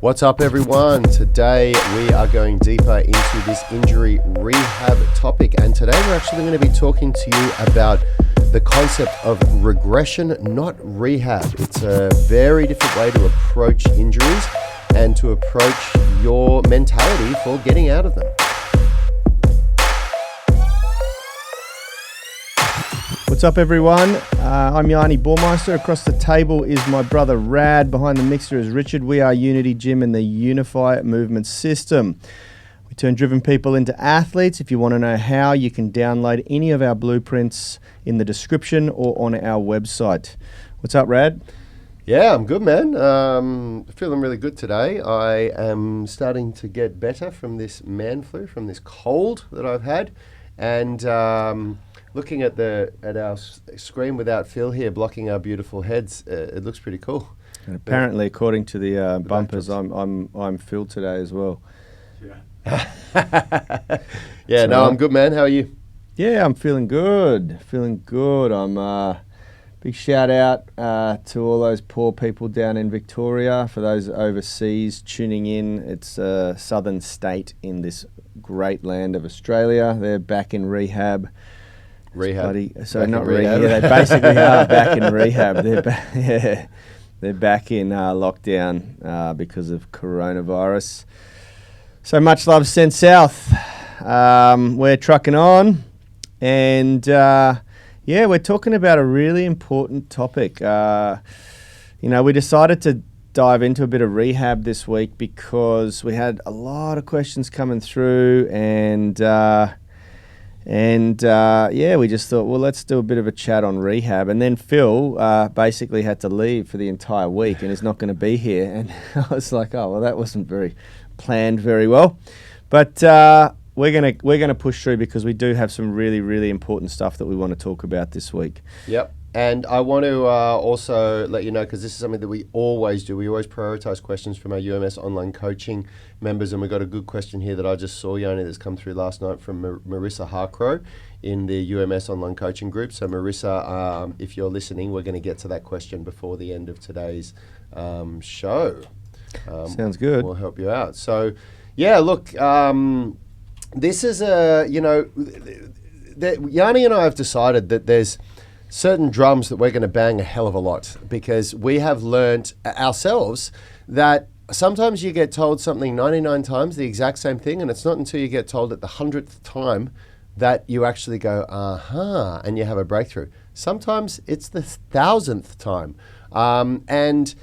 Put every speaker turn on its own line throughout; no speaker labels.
What's up, everyone? Today we are going deeper into this injury rehab topic, and today we're actually going to be talking to you about the concept of regression, not rehab. It's a very different way to approach injuries and to approach your mentality for getting out of them.
What's up, everyone? I'm Yanni Bormeister. Across the table is my brother Rad. Behind the mixer is Richard. We are Unity Gym and the Unify Movement System. We turn driven people into athletes. If you want to know how, you can download any of our blueprints in the description or on our website. What's up, Rad?
Yeah, I'm good, man. Feeling really good today. I am starting to get better from this man flu, from this cold that I've had, and looking at our screen without Phil here blocking our beautiful heads, it looks pretty cool.
And apparently, according to the bumpers, I'm Phil today as well.
Yeah, no, I'm good, man. How are you?
Yeah, I'm feeling good. I'm big shout out to all those poor people down in Victoria. For those overseas tuning in, it's a southern state in this great land of Australia. They're back in rehab.
Rehab.
Not rehab. Yeah, they basically are back in rehab. They're back in lockdown because of coronavirus. So much love sent south. We're trucking on, and we're talking about a really important topic. We decided to dive into a bit of rehab this week because we had a lot of questions coming through, and we just thought, well, let's do a bit of a chat on rehab. And then Phil basically had to leave for the entire week and is not going to be here. And I was like, oh, well, that wasn't very planned very well. But we're gonna push through because we do have some really, really important stuff that we want to talk about this week.
Yep. And I want to also let you know, because this is something that we always do. We always prioritize questions from our UMS online coaching members, and we got a good question here that I just saw, Yoni, that's come through last night from Marissa Harcrow in the UMS online coaching group. So Marissa, if you're listening, we're going to get to that question before the end of today's show.
Sounds good.
We'll help you out. So, yeah, look, this is Yanni and I have decided that there's certain drums that we're going to bang a hell of a lot, because we have learned ourselves that sometimes you get told something 99 times, the exact same thing, and it's not until you get told it the 100th time that you actually go, aha, and you have a breakthrough. Sometimes it's the 1,000th time. And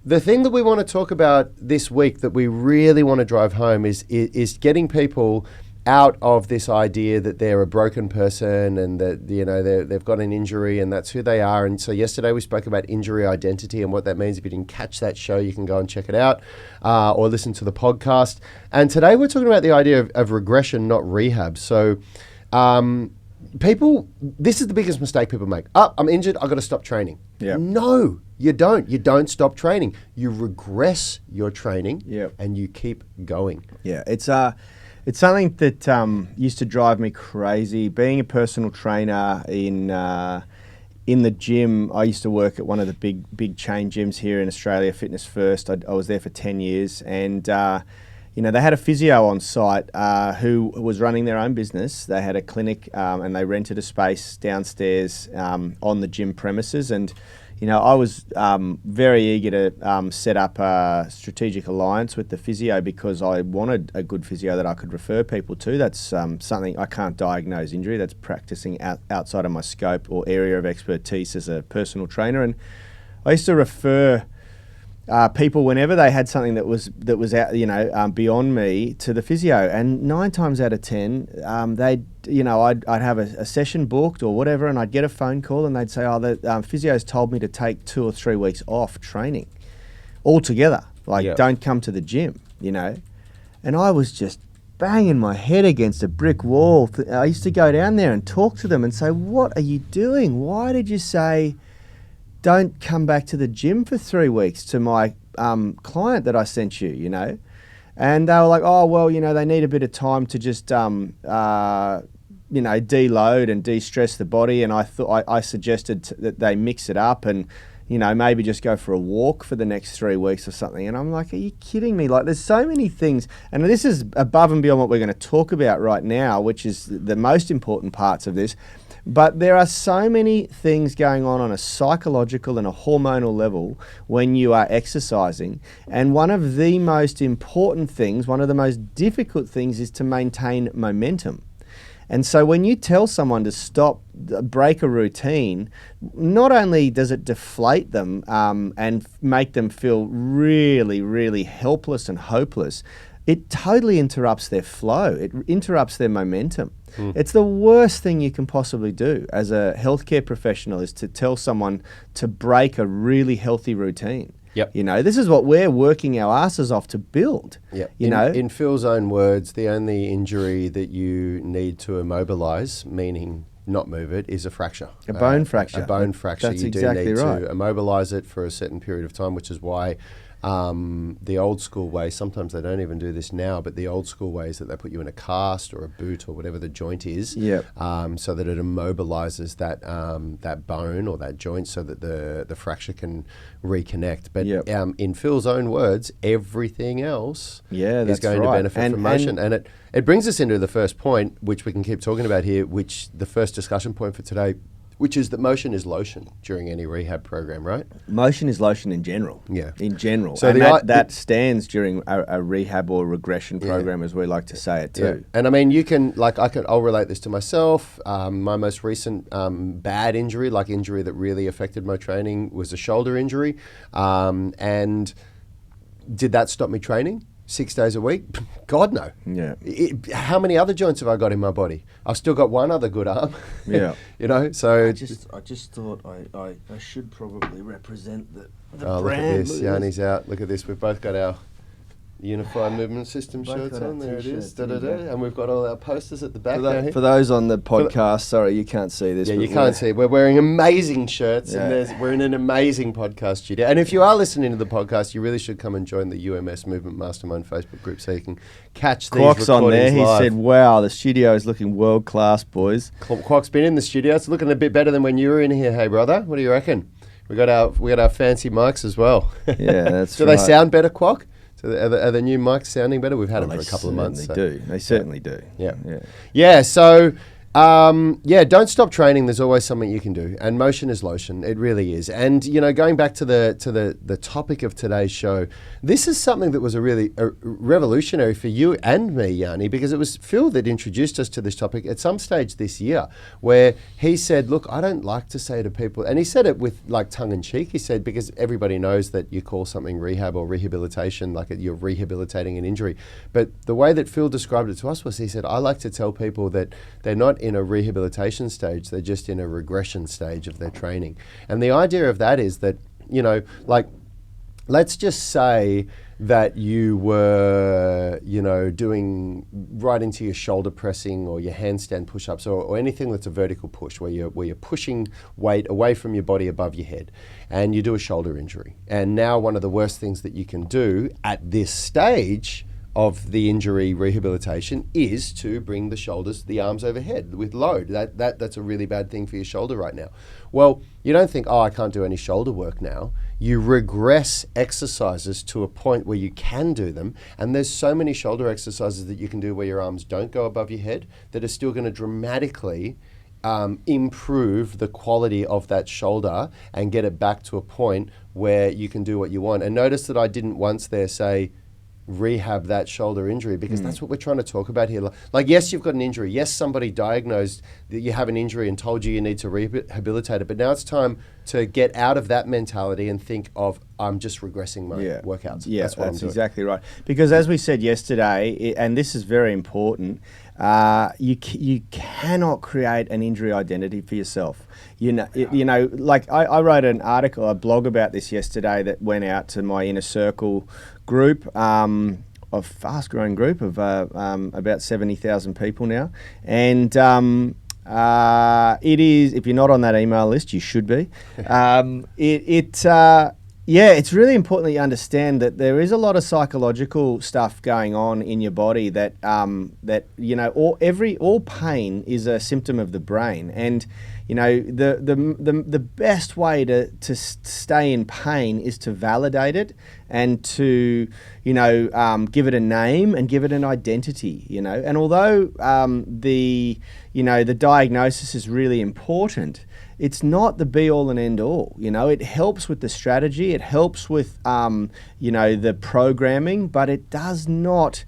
the thing that we want to talk about this week that we really want to drive home is getting people out of this idea that they're a broken person and that they've got an injury and that's who they are. And so yesterday we spoke about injury identity and what that means. If you didn't catch that show, you can go and check it out or listen to the podcast. And today we're talking about the idea of regression, not rehab. So this is the biggest mistake people make. I'm injured, I've got to stop training.
Yeah.
No, you don't. You don't stop training. You regress your training and you keep going.
Yeah, it's something that used to drive me crazy. Being a personal trainer in the gym, I used to work at one of the big chain gyms here in Australia, Fitness First. I was there for 10 years, and they had a physio on site who was running their own business. They had a clinic and they rented a space downstairs on the gym premises. And I was very eager to set up a strategic alliance with the physio because I wanted a good physio that I could refer people to. That's something I can't diagnose injury. That's practicing outside of my scope or area of expertise as a personal trainer. And I used to refer people whenever they had something that was out, beyond me to the physio. And 9 times out of 10, I'd have a session booked or whatever, and I'd get a phone call and they'd say, oh, the physio's told me to take 2 or 3 weeks off training altogether. Don't come to the gym, And I was just banging my head against a brick wall. I used to go down there and talk to them and say, what are you doing? Why did you say don't come back to the gym for 3 weeks to my client that I sent you, And they were like, oh, well, they need a bit of time to just, deload and de-stress the body. And I suggested that they mix it up and, maybe just go for a walk for the next 3 weeks or something. And I'm like, are you kidding me? Like, there's so many things. And this is above and beyond what we're going to talk about right now, which is the most important parts of this. But there are so many things going on a psychological and a hormonal level when you are exercising. And one of the most important things, one of the most difficult things, is to maintain momentum. And so when you tell someone to stop, break a routine, not only does it deflate them and make them feel really, really helpless and hopeless, it totally interrupts their flow. It interrupts their momentum. It's the worst thing you can possibly do as a healthcare professional, is to tell someone to break a really healthy routine.
Yep.
This is what we're working our asses off to build.
Yep.
You know,
in Phil's own words, the only injury that you need to immobilize, meaning not move it, is a fracture.
A bone fracture.
A bone fracture.
That's
you
exactly
do need
right.
to immobilize it for a certain period of time, which is why the old school way, sometimes they don't even do this now, but the old school way is that they put you in a cast or a boot or whatever the joint is, so that it immobilizes that bone or that joint so that the fracture can reconnect. But in Phil's own words, everything else is going to benefit from motion. And it brings us into the first point, which we can keep talking about here, which the first discussion point for today, which is that motion is lotion during any rehab program, right?
Motion is lotion in general.
Yeah.
In general.
So
and that stands during a rehab or regression program, as we like to say it too.
Yeah. And I mean, you can, I'll relate this to myself. My most recent bad injury, injury that really affected my training, was a shoulder injury. And did that stop me training 6 days a week? God, no.
Yeah.
How many other joints have I got in my body? I've still got one other good arm.
Yeah.
So
I just thought I should probably represent the brand.
Look at this. Yanni's out. Look at this. We've both got our Unified Movement System shirts on. There it is. And we've got all our posters at the back down here.
For those on the podcast, sorry, you can't see this.
Yeah, you can't see. We're wearing amazing shirts, and we're in an amazing podcast studio. And if you are listening to the podcast, you really should come and join the UMS Movement Mastermind Facebook group so you can catch these
Quack's on there. He
live.
said, "Wow, the studio is looking world class, boys."
Quack's been in the studio. It's looking a bit better than when you were in here. Hey, brother, what do you reckon? We got our fancy mics as well.
Yeah, that's
Do
right.
they sound better, Quack? So are the new mics sounding better? We've had them for a couple of months.
They certainly do.
Yeah. So don't stop training. There's always something you can do, and motion is lotion. It really is. And going back to the topic of today's show, this is something that was a really revolutionary for you and me, Yanni, because it was Phil that introduced us to this topic at some stage this year, where he said, "Look, I don't like to say to people," and he said it with tongue in cheek. He said, because everybody knows that you call something rehab or rehabilitation, like you're rehabilitating an injury. But the way that Phil described it to us was, he said, "I like to tell people that they're not in a rehabilitation stage, they're just in a regression stage of their training." And the idea of that is that, let's just say that you were, doing right into your shoulder pressing or your handstand push-ups or anything that's a vertical push where you're pushing weight away from your body above your head, and you do a shoulder injury. And now one of the worst things that you can do at this stage of the injury rehabilitation is to bring the arms overhead with load. That's a really bad thing for your shoulder right now. Well, you don't think, I can't do any shoulder work now. You regress exercises to a point where you can do them, and there's so many shoulder exercises that you can do where your arms don't go above your head that are still going to dramatically improve the quality of that shoulder and get it back to a point where you can do what you want. And notice that I didn't once there say, rehab that shoulder injury, because that's what we're trying to talk about here. Yes, you've got an injury. Yes, somebody diagnosed that you have an injury and told you need to rehabilitate it. But now it's time to get out of that mentality and think of, I'm just regressing my workouts.
Yeah,
that's what I'm doing.
Exactly right. Because as we said yesterday, and this is very important, you cannot create an injury identity for yourself. I wrote an article, a blog about this yesterday that went out to my Inner Circle group, a fast-growing group of about 70,000 people now. And it is, if you're not on that email list, you should be. It's really important that you understand that there is a lot of psychological stuff going on in your body that all pain is a symptom of the brain. And you know, the best way to stay in pain is to validate it and to, you know, give it a name and give it an identity, you know. And although the diagnosis is really important, it's not the be all and end all. You know, it helps with the strategy, it helps with, you know, the programming, but it does not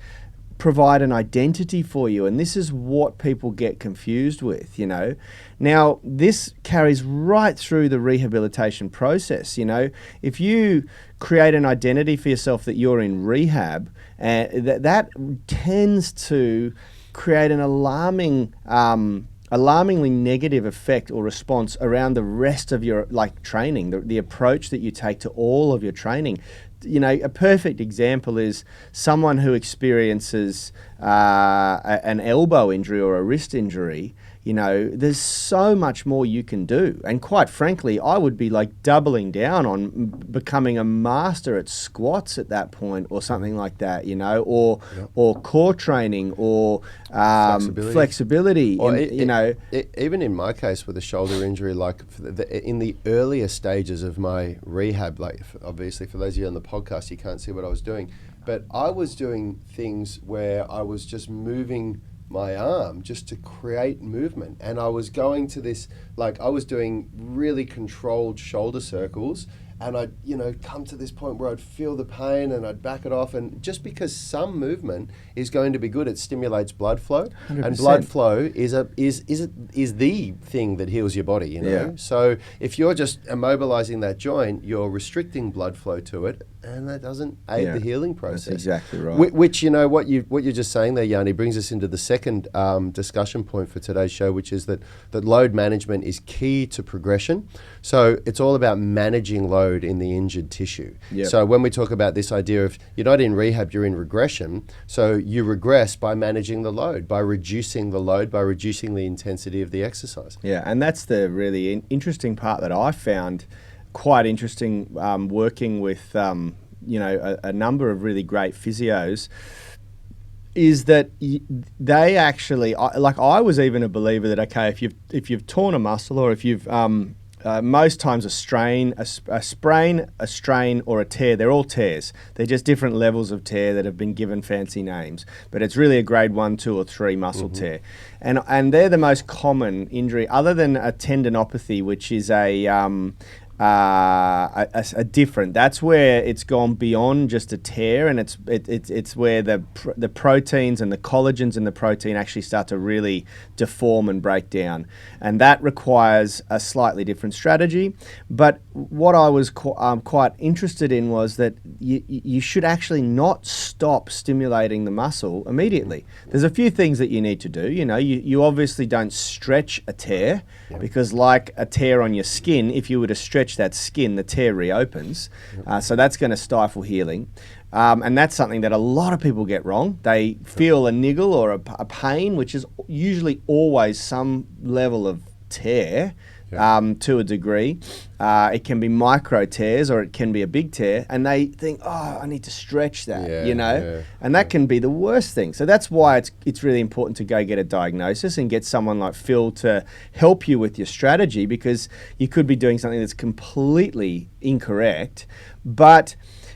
provide an identity for you. And this is what people get confused with, you know. Now, this carries right through the rehabilitation process, you know. If you create an identity for yourself that you're in rehab, that tends to create an alarmingly negative effect or response around the rest of your training, the approach that you take to all of your training. You know, a perfect example is someone who experiences an elbow injury or a wrist injury. You know, there's so much more you can do. And quite frankly, I would be doubling down on becoming a master at squats at that point or something like that, you know, or core training or flexibility
or
know.
Even in my case with a shoulder injury, in the earlier stages of my rehab, obviously for those of you on the podcast, you can't see what I was doing, but I was doing things where I was just moving my arm just to create movement, and I was going to this, I was doing really controlled shoulder circles, and I'd, you know, come to this point where I'd feel the pain and I'd back it off, and just because some movement is going to be good, it stimulates blood flow,
100%.
And blood flow is the thing that heals your body, you know.
Yeah.
So if you're just immobilizing that joint, you're restricting blood flow to it, and that doesn't aid the healing process.
That's exactly right.
Which, you know, what you're just saying there, Yanni, brings us into the second discussion point for today's show, which is that load management is key to progression. So it's all about managing load in the injured tissue.
Yep.
So when we talk about this idea of you're not in rehab, you're in regression. So you regress by managing the load, by reducing the load, by reducing the intensity of the exercise.
Yeah, and that's the really interesting part that I found quite interesting, working with you know, a number of really great physios, is that they actually, I was even a believer that, okay, if you've torn a muscle, or if you've most times a sprain, a strain, or a tear, they're all tears. They're just different levels of tear that have been given fancy names. But it's really a grade 1, 2, or 3 muscle tear. And they're the most common injury, other than a tendinopathy, which is a different. That's where it's gone beyond just a tear, and it's where the proteins and the collagens in the protein actually start to really deform and break down, and that requires a slightly different strategy. But what I was quite interested in was that you should actually not stop stimulating the muscle immediately. There's a few things that you need to do. You know, you obviously don't stretch a tear, because like a tear on your skin, if you were to stretch that skin, the tear reopens. So that's going to stifle healing. And that's something that a lot of people get wrong. They feel a niggle or a pain, which is usually always some level of tear. To a degree. It can be micro tears, or it can be a big tear, and they think, oh, I need to stretch that, you know, and that can be the worst thing. So that's why it's really important to go get a diagnosis and get someone like Phil to help you with your strategy, because you could be doing something that's completely incorrect. But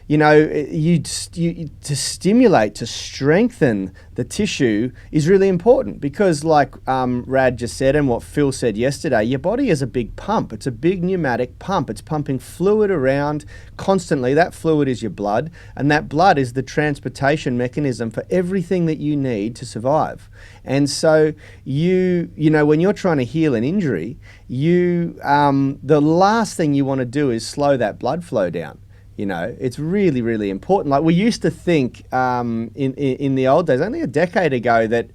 you know, to stimulate, to strengthen the tissue is really important, because like Rad just said, and what Phil said yesterday, your body is a big pump. It's a big pneumatic pump. It's pumping fluid around constantly. That fluid is your blood, and that blood is the transportation mechanism for everything that you need to survive. And so you know, when you're trying to heal an injury, the last thing you want to do is slow that blood flow down. You know, it's really, really important. Like we used to think in the old days, only a decade ago, that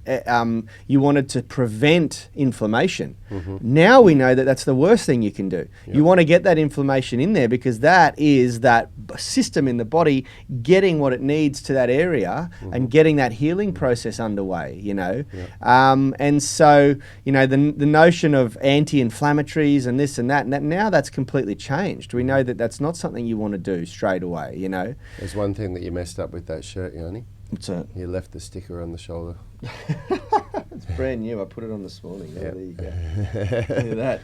you wanted to prevent inflammation. Now we know that that's the worst thing you can do. You want to get that inflammation in there, because that is that system in the body getting what it needs to that area and getting that healing process underway, you know. And so, you know, the notion of anti-inflammatories and this and that, now that's completely changed. We know that that's not something you want to do straight away, you know.
There's one thing that you messed up with that shirt, Yanni.
What's that?
You left the sticker on the shoulder.
It's brand new. I put it on this morning. There you go. Look at that.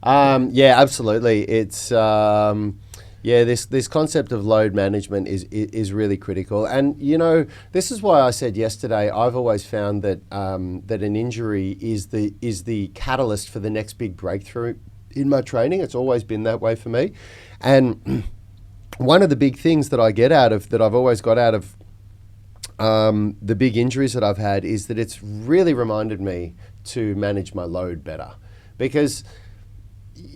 Yeah, absolutely. It's this concept of load management is really critical, and this is why I said yesterday. I've always found that that an injury is the catalyst for the next big breakthrough in my training. It's always been that way for me, and one of the big things that I get out of that I've always got out of the big injuries that I've had is that it's really reminded me to manage my load better, because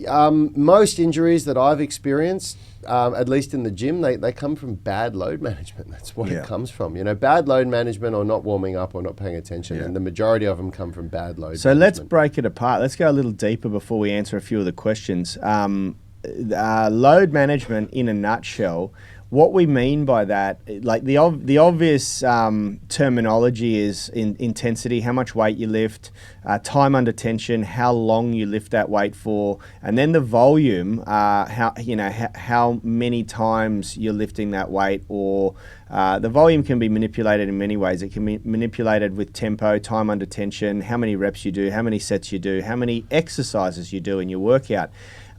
most injuries that I've experienced, at least in the gym, they come from bad load management. That's what it comes from. Bad load management or not warming up or not paying attention. And the majority of them come from bad load management.
Let's break it apart. Let's go a little deeper before we answer a few of the questions. Load management in a nutshell. What we mean by that, like the obvious terminology is intensity, how much weight you lift, time under tension, how long you lift that weight for, and then the volume, how many times you're lifting that weight, or the volume can be manipulated in many ways. It can be manipulated with tempo, time under tension, how many reps you do, how many sets you do, how many exercises you do in your workout.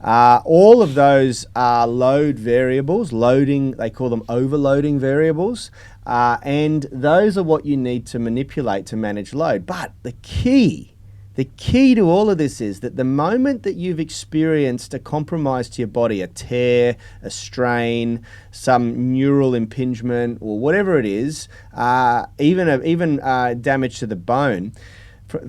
All of those are load variables, they call them overloading variables, and those are what you need to manipulate to manage load. But the key to all of this is that the moment that you've experienced a compromise to your body, a tear, a strain, some neural impingement, or whatever it is, even damage to the bone,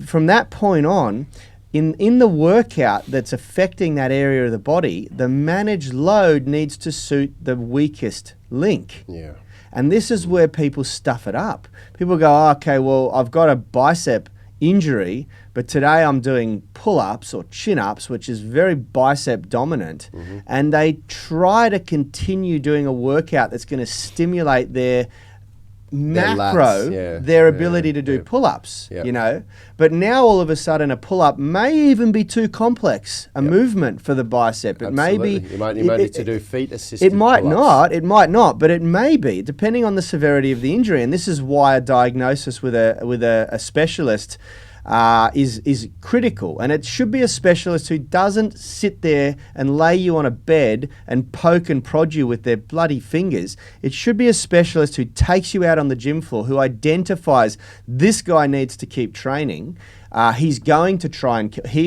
from that point on, in the workout that's affecting that area of the body, the managed load needs to suit the weakest link.
Yeah.
And this is where people stuff it up. People go, oh, okay, well, I've got a bicep injury, but today I'm doing pull-ups or chin-ups, which is very bicep dominant, and they try to continue doing a workout that's going to stimulate their their ability to do pull-ups, but now all of a sudden a pull-up may even be too complex a movement for the bicep. It may be
you might need to do feet assisted
it might
pull-ups.
not, but it may be, depending on the severity of the injury. And this is why a diagnosis with a specialist is critical, and it should be a specialist who doesn't sit there and lay you on a bed and poke and prod you with their bloody fingers. It should be a specialist who takes you out on the gym floor, who identifies this guy needs to keep training. He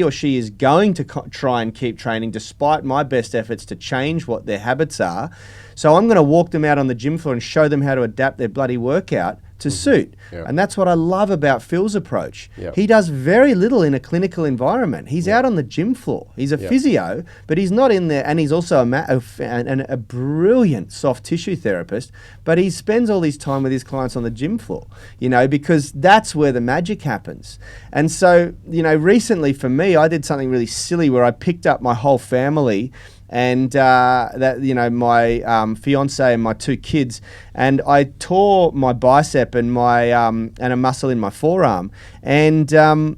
or she is going to try and keep training despite my best efforts to change what their habits are. So I'm going to walk them out on the gym floor and show them how to adapt their bloody workout to suit. Yep. And that's what I love about Phil's approach. Yep. He does very little in a clinical environment. He's out on the gym floor. He's a physio, but he's not in there. And he's also a brilliant soft tissue therapist, but he spends all his time with his clients on the gym floor, because that's where the magic happens. And so, recently for me, I did something really silly where I picked up my whole family and my fiance and my two kids, and I tore my bicep and my and a muscle in my forearm, and 2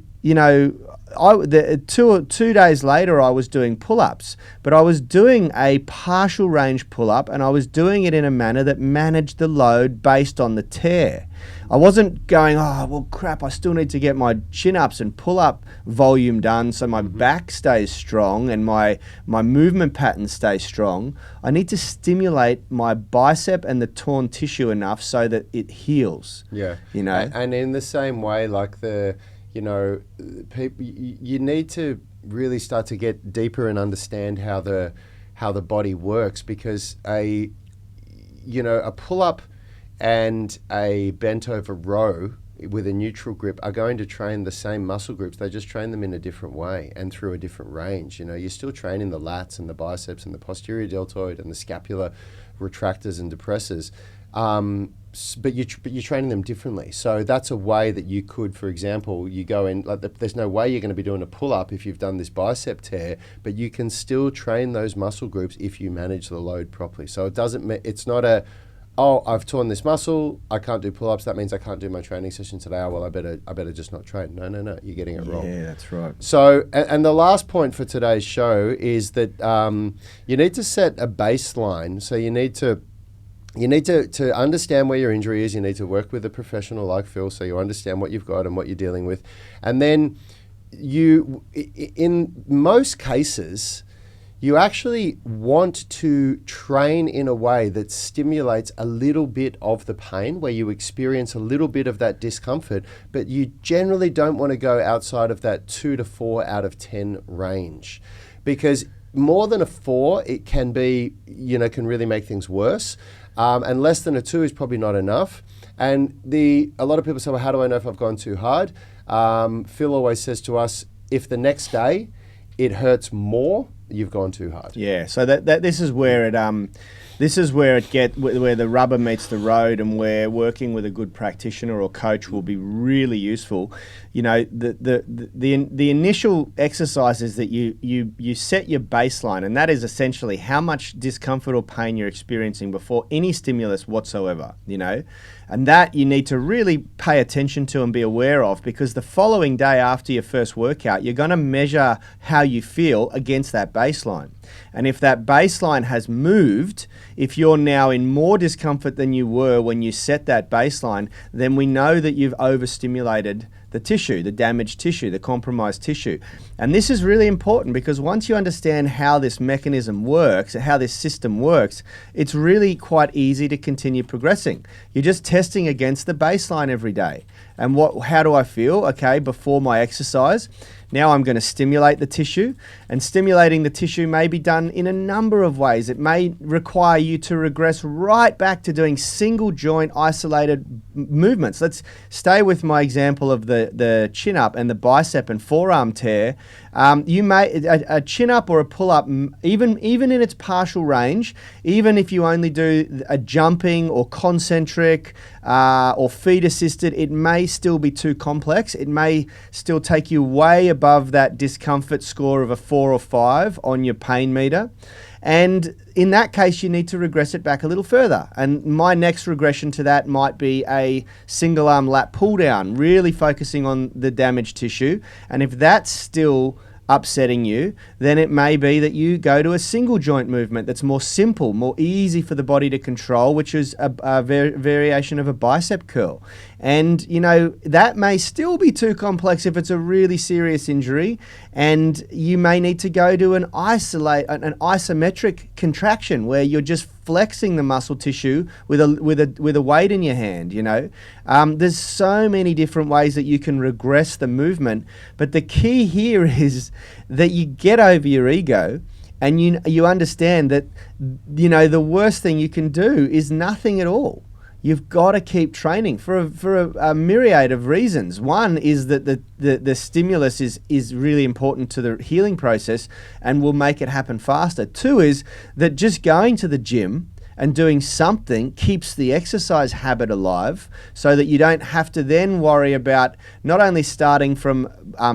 days later I was doing pull-ups, but I was doing a partial range pull-up, and I was doing it in a manner that managed the load based on the tear. I wasn't going, oh, well, crap, I still need to get my chin-ups and pull-up volume done so my back stays strong and my movement pattern stays strong. I need to stimulate my bicep and the torn tissue enough so that it heals.
Yeah. And in the same way, like people, you need to really start to get deeper and understand how the body works, because a pull-up and a bent over row with a neutral grip are going to train the same muscle groups. They just train them in a different way and through a different range. You're still training the lats and the biceps and the posterior deltoid and the scapular retractors and depressors, but you're training them differently. So that's a way that you could, for example, you go in, there's no way you're going to be doing a pull-up if you've done this bicep tear, but you can still train those muscle groups if you manage the load properly. So it's not I've torn this muscle, I can't do pull-ups, that means I can't do my training session today. Oh, well, I better just not train. No, you're getting it wrong.
Yeah, that's right.
So, and the last point for today's show is that you need to set a baseline. So you need to understand where your injury is. You need to work with a professional like Phil so you understand what you've got and what you're dealing with. And then in most cases, you actually want to train in a way that stimulates a little bit of the pain, where you experience a little bit of that discomfort, but you generally don't want to go outside of that 2 to 4 out of 10 range, because more than a 4, it can be, can really make things worse. And less than a 2 is probably not enough. And a lot of people say, well, how do I know if I've gone too hard? Phil always says to us, if the next day it hurts more, you've gone too hard.
Yeah, so this is where where the rubber meets the road, and where working with a good practitioner or coach will be really useful. The initial exercise is that you set your baseline, and that is essentially how much discomfort or pain you're experiencing before any stimulus whatsoever. And that you need to really pay attention to and be aware of, because the following day after your first workout, you're going to measure how you feel against that baseline. And if that baseline has moved, if you're now in more discomfort than you were when you set that baseline, then we know that you've overstimulated the tissue, the damaged tissue, the compromised tissue. And this is really important, because once you understand how this mechanism works, how this system works, it's really quite easy to continue progressing. You're just testing against the baseline every day. And how do I feel? Okay, before my exercise, now I'm going to stimulate the tissue, and stimulating the tissue may be done in a number of ways. It may require you to regress right back to doing single joint isolated movements. Let's stay with my example of the chin up and the bicep and forearm tear. You may a chin up or a pull up, even in its partial range, even if you only do a jumping or concentric or feet assisted, it may still be too complex. It may still take you way above that discomfort score of a 4 or 5 on your pain meter. And in that case, you need to regress it back a little further. And my next regression to that might be a single arm lat pull down, really focusing on the damaged tissue. And if that's still upsetting you, then it may be that you go to a single joint movement that's more simple, more easy for the body to control, which is a variation of a bicep curl. And, that may still be too complex if it's a really serious injury, and you may need to go to an isometric contraction, where you're just flexing the muscle tissue with a weight in your hand. There's so many different ways that you can regress the movement, but the key here is that you get over your ego, and you understand that the worst thing you can do is nothing at all. You've got to keep training for a myriad of reasons. One is that the stimulus is really important to the healing process and will make it happen faster. Two is that just going to the gym and doing something keeps the exercise habit alive, so that you don't have to then worry about not only starting from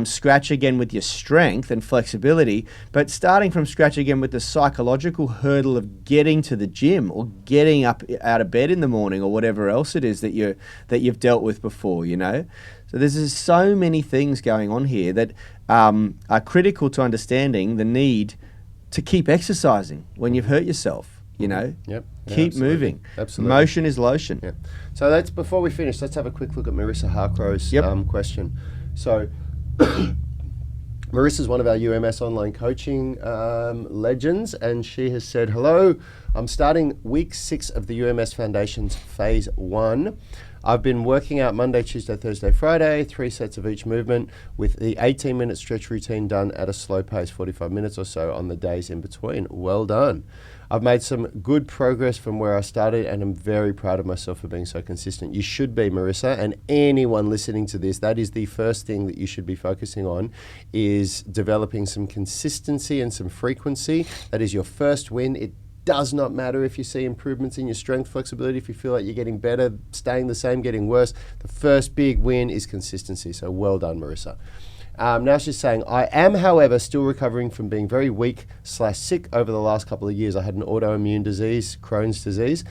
scratch again with your strength and flexibility, but starting from scratch again with the psychological hurdle of getting to the gym or getting up out of bed in the morning, or whatever else it is that you've dealt with before. So there's so many things going on here that are critical to understanding the need to keep exercising when you've hurt yourself.
Yep.
Keep moving.
Absolutely.
Motion is lotion.
Yeah. So before we finish, let's have a quick look at Marissa Harcrow's question. So Marissa's one of our UMS online coaching legends, and she has said, hello, I'm starting week 6 of the UMS Foundation's phase 1. I've been working out Monday, Tuesday, Thursday, Friday, 3 sets of each movement, with the 18-minute stretch routine done at a slow pace, 45 minutes or so on the days in between. Well done. I've made some good progress from where I started, and I'm very proud of myself for being so consistent. You should be, Marissa, and anyone listening to this, that is the first thing that you should be focusing on, is developing some consistency and some frequency. That is your first win. It does not matter if you see improvements in your strength, flexibility, if you feel like you're getting better, staying the same, getting worse. The first big win is consistency. So well done, Marissa. Now she's saying, I am, however, still recovering from being very weak/sick over the last couple of years. I had an autoimmune disease, Crohn's disease.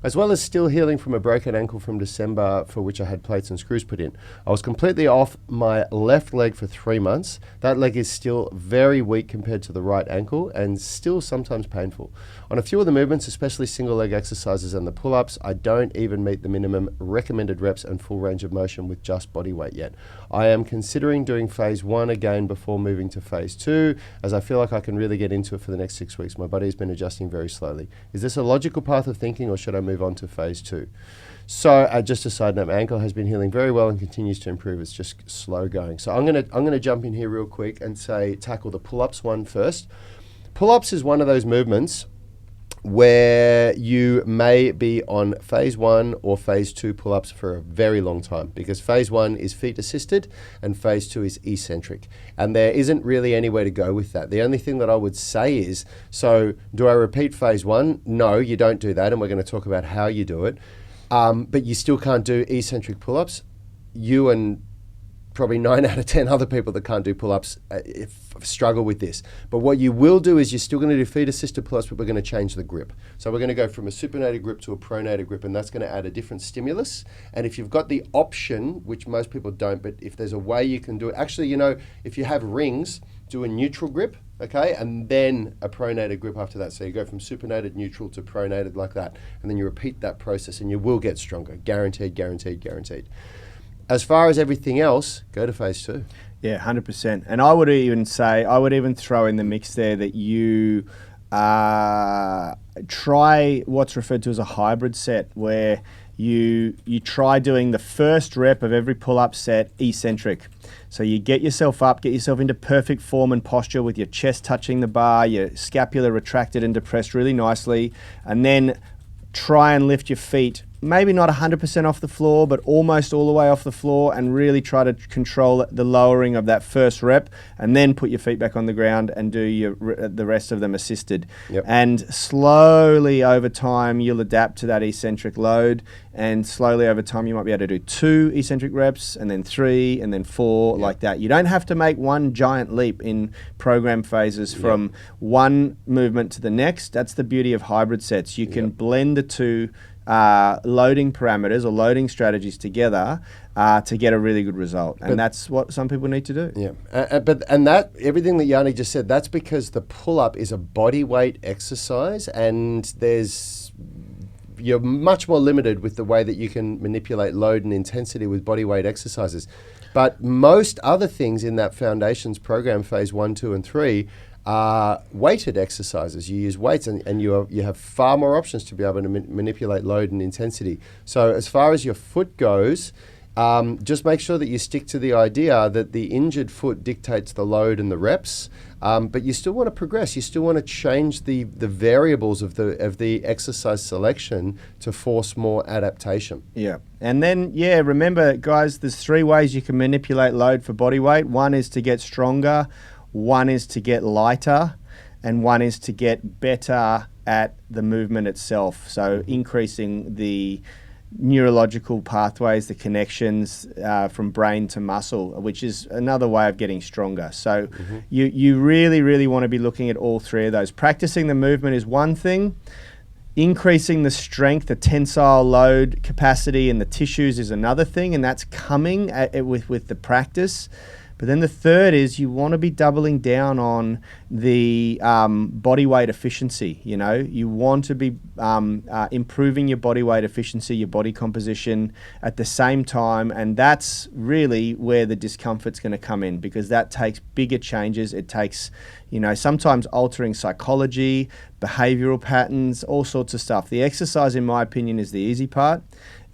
as well as still healing from a broken ankle from December for which I had plates and screws put in. I was completely off my left leg for 3 months. That leg is still very weak compared to the right ankle and still sometimes painful. On a few of the movements, especially single leg exercises and the pull-ups, I don't even meet the minimum recommended reps and full range of motion with just body weight yet. I am considering doing phase 1 again before moving to phase 2, as I feel like I can really get into it for the next 6 weeks. My body has been adjusting very slowly. Is this a logical path of thinking, or should I move on to phase 2? So just a side note, my ankle has been healing very well and continues to improve. It's just slow going. So I'm gonna jump in here real quick and tackle the pull-ups one first. Pull-ups is one of those movements where you may be on phase 1 or phase 2 pull-ups for a very long time, because phase 1 is feet assisted and phase 2 is eccentric, and there isn't really anywhere to go with that. The only thing that I would say is, so do I repeat phase 1? No, you don't do that, and we're going to talk about how you do it, but you still can't do eccentric pull-ups. You and probably 9 out of 10 other people that can't do pull-ups struggle with this. But what you will do is you're still going to do feet-assisted pull-ups, but we're going to change the grip. So we're going to go from a supinated grip to a pronated grip, and that's going to add a different stimulus. And if you've got the option, which most people don't, but if there's a way you can do it, actually, you know, if you have rings, do a neutral grip, okay, and then a pronated grip after that. So you go from supinated, neutral to pronated like that, and then you repeat that process, and you will get stronger. Guaranteed, guaranteed, guaranteed. As far as everything else, go to phase 2.
Yeah, 100%. And I would even throw in the mix there that you try what's referred to as a hybrid set, where you try doing the first rep of every pull-up set eccentric. So you get yourself up, get yourself into perfect form and posture with your chest touching the bar, your scapula retracted and depressed really nicely, and then try and lift your feet, maybe not 100% off the floor, but almost all the way off the floor, and really try to control the lowering of that first rep, and then put your feet back on the ground and do the rest of them assisted.
Yep.
And slowly over time, you'll adapt to that eccentric load, and slowly over time, you might be able to do 2 eccentric reps, and then 3, and then 4,
Yep.
like that. You don't have to make one giant leap in program phases from one movement to the next. That's the beauty of hybrid sets. You can blend the two loading parameters or loading strategies together to get a really good result, and that's what some people need to do.
Yeah, but that everything that Yanni just said, that's because the pull-up is a body weight exercise, and you're much more limited with the way that you can manipulate load and intensity with body weight exercises. But most other things in that foundations program, phase 1, 2, and 3, weighted exercises. You use weights, and you have far more options to be able to manipulate load and intensity. So as far as your foot goes, just make sure that you stick to the idea that the injured foot dictates the load and the reps, but you still want to progress. You still want to change the variables of the exercise selection to force more adaptation.
Yeah. And then, remember, guys, there's 3 ways you can manipulate load for body weight. One is to get stronger, one is to get lighter, and one is to get better at the movement itself. So increasing the neurological pathways, the connections from brain to muscle, which is another way of getting stronger. So you really, really want to be looking at all 3 of those. Practicing the movement is one thing. Increasing the strength, the tensile load capacity in the tissues is another thing, and that's coming with the practice. But then the third is you want to be doubling down on the body weight efficiency. You know, you want to be improving your body weight efficiency, your body composition at the same time, and that's really where the discomfort's going to come in, because that takes bigger changes. It takes, sometimes altering psychology, behavioral patterns, all sorts of stuff. The exercise, in my opinion, is the easy part.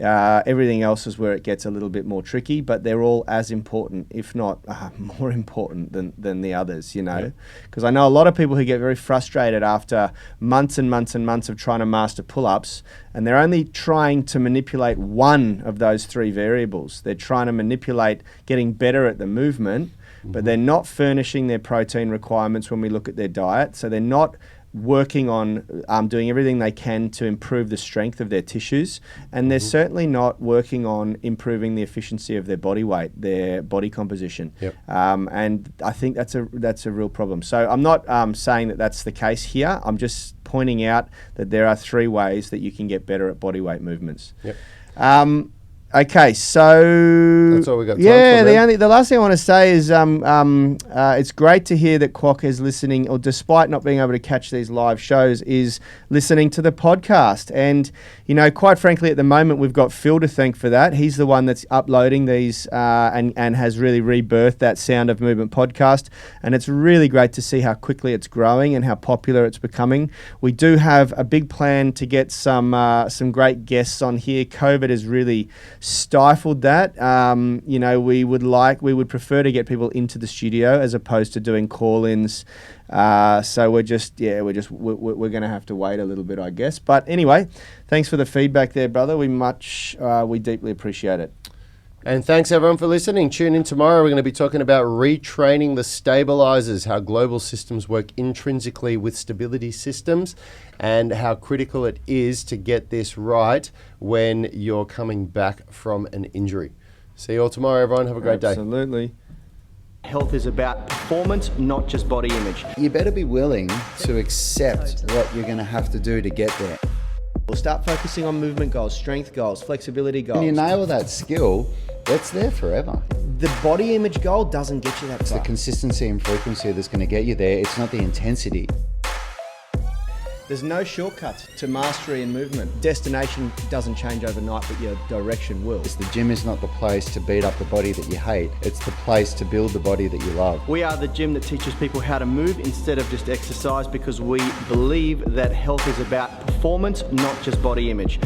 Everything else is where it gets a little bit more tricky, but they're all as important, if not more important than the others, because I know a lot of people who get very frustrated after months and months and months of trying to master pull-ups, and they're only trying to manipulate one of those 3 variables. They're trying to manipulate getting better at the movement, but they're not furnishing their protein requirements when we look at their diet, so they're not working on doing everything they can to improve the strength of their tissues, and they're certainly not working on improving the efficiency of their body weight, their body composition.
Yep.
And I think that's a real problem. So I'm not saying that that's the case here. I'm just pointing out that there are 3 ways that you can get better at bodyweight movements.
Yep.
Okay, so
that's all we got time
yeah,
for, man.
the last thing I want to say is it's great to hear that Kwok is listening, or despite not being able to catch these live shows, is listening to the podcast. And you know, quite frankly, at the moment we've got Phil to thank for that. He's the one that's uploading these and has really rebirthed that Sound of Movement podcast. And it's really great to see how quickly it's growing and how popular it's becoming. We do have a big plan to get some great guests on here. COVID has really stifled that. You know, we would prefer to get people into the studio as opposed to doing call-ins. So we're going to have to wait a little bit, I guess. But anyway, thanks for the feedback there, brother. We deeply appreciate it.
And thanks everyone for listening. Tune in tomorrow. We're going to be talking about retraining the stabilizers, how global systems work intrinsically with stability systems, and how critical it is to get this right when you're coming back from an injury. See you all tomorrow, everyone. Have a great day.
Absolutely. Health is about performance, not just body image.
You better be willing to accept what you're going to have to do to get there.
We'll start focusing on movement goals, strength goals, flexibility goals.
When you nail that skill, it's there forever.
The body image goal doesn't get you that
It's
far.
the consistency and frequency that's going to get you there. It's not the intensity.
There's no shortcuts to mastery and movement. Destination doesn't change overnight, but your direction will.
The gym is not the place to beat up the body that you hate. It's the place to build the body that you love.
We are the gym that teaches people how to move instead of just exercise, because we believe that health is about performance, not just body image.